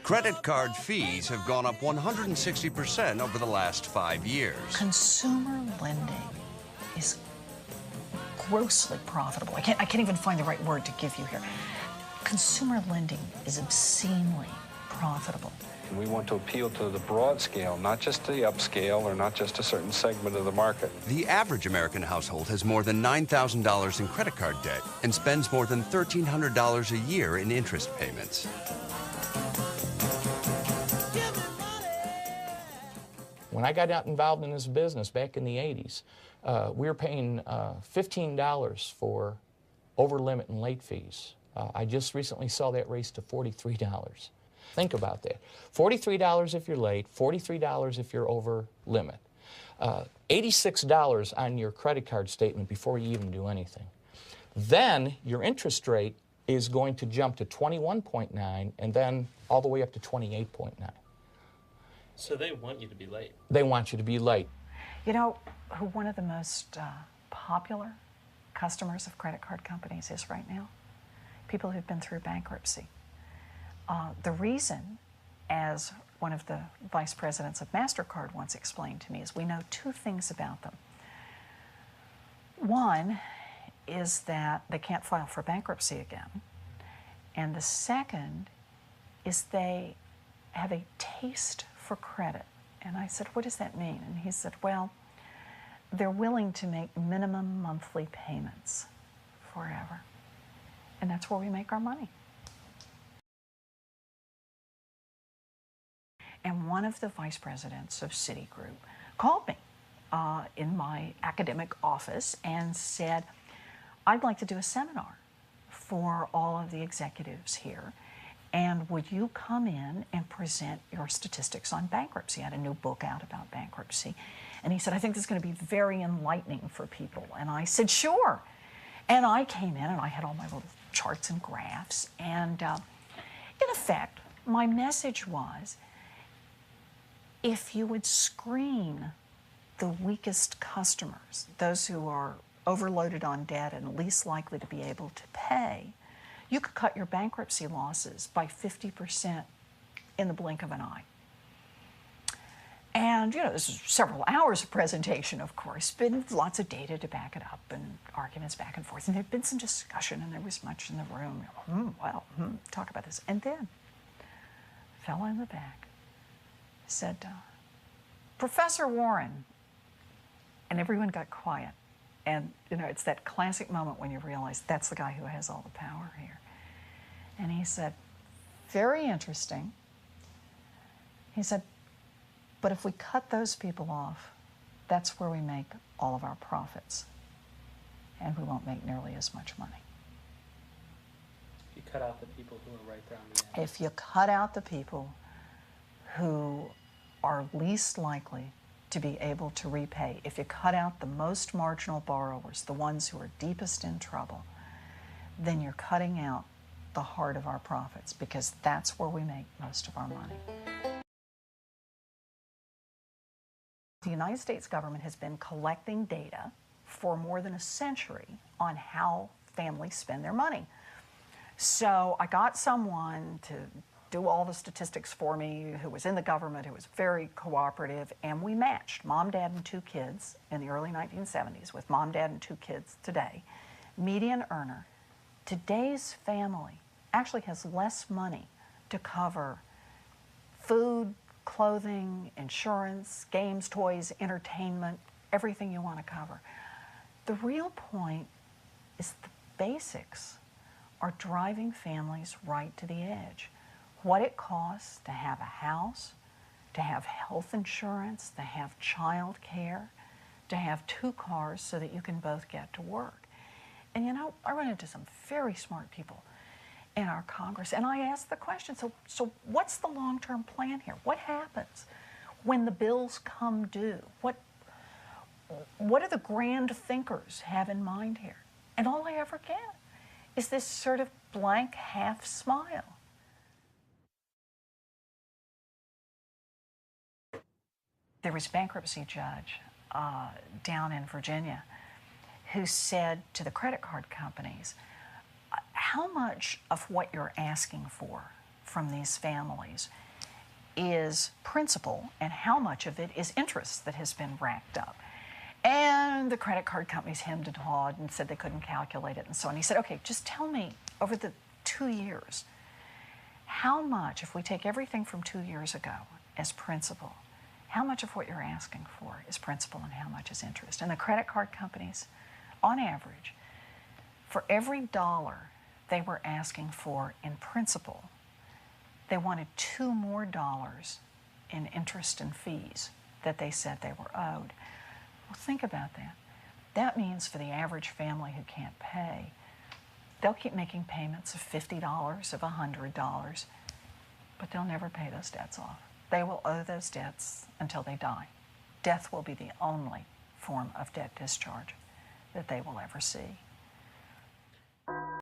Credit card fees have gone up 160% over the last 5 years. Consumer lending is grossly profitable. I can't even find the right word to give you here. Consumer lending is obscenely profitable. We want to appeal to the broad scale, not just the upscale or not just a certain segment of the market. The average American household has more than $9,000 in credit card debt and spends more than $1,300 a year in interest payments. When I got involved in this business back in the 80s, we were paying $15 for over-limit and late fees. I just recently saw that raise to $43. Think about that. $43 if you're late, $43 if you're over limit. $86 on your credit card statement before you even do anything. Then your interest rate is going to jump to 21.9 and then all the way up to 28.9. So they want you to be late. They want you to be late. You know who one of the most popular customers of credit card companies is right now? People who've been through bankruptcy. The reason, as one of the vice presidents of MasterCard once explained to me, is we know two things about them. One is that they can't file for bankruptcy again. And the second is they have a taste for credit. And I said, what does that mean? And he said, well, they're willing to make minimum monthly payments forever. And that's where we make our money. And one of the vice presidents of Citigroup called me in my academic office and said, I'd like to do a seminar for all of the executives here. And would you come in and present your statistics on bankruptcy? I had a new book out about bankruptcy. And he said, I think this is going to be very enlightening for people. And I said, sure. And I came in and I had all my little charts and graphs. And in effect, my message was, if you would screen the weakest customers, those who are overloaded on debt and least likely to be able to pay, you could cut your bankruptcy losses by 50% in the blink of an eye. And, you know, this is several hours of presentation, of course, but lots of data to back it up and arguments back and forth. And there'd been some discussion and there was much in the room. Talk about this. And then a fellow in the back said, Professor Warren. And everyone got quiet. And, you know, it's that classic moment when you realize that's the guy who has all the power here. And he said, very interesting. He said, but if we cut those people off, that's where we make all of our profits. And we won't make nearly as much money. You cut out the people who are right there on the end. If you cut out the people who are least likely to be able to repay, if you cut out the most marginal borrowers, the ones who are deepest in trouble, then you're cutting out the heart of our profits, because that's where we make most of our money. The United States government has been collecting data for more than a century on how families spend their money. So I got someone to do all the statistics for me, who was in the government, who was very cooperative, and we matched mom, dad, and 2 kids in the early 1970s with mom, dad, and 2 kids today. Median earner. Today's family actually has less money to cover food, clothing, insurance, games, toys, entertainment, everything you want to cover. The real point is the basics are driving families right to the edge. What it costs to have a house, to have health insurance, to have child care, to have 2 cars so that you can both get to work. And you know, I run into some very smart people in our Congress, and I ask the question, so what's the long-term plan here? What happens when the bills come due? What do the grand thinkers have in mind here? And all I ever get is this sort of blank half smile. There was a bankruptcy judge down in Virginia who said to the credit card companies, how much of what you're asking for from these families is principal and how much of it is interest that has been racked up. And the credit card companies hemmed and hawed and said they couldn't calculate it and so on. He said, okay, just tell me over the 2 years, how much, if we take everything from 2 years ago as principal, how much of what you're asking for is principal and how much is interest? And the credit card companies, on average, for every dollar they were asking for in principal, they wanted $2 more in interest and fees that they said they were owed. Well, think about that. That means for the average family who can't pay, they'll keep making payments of $50, of $100, but they'll never pay those debts off. They will owe those debts until they die. Death will be the only form of debt discharge that they will ever see.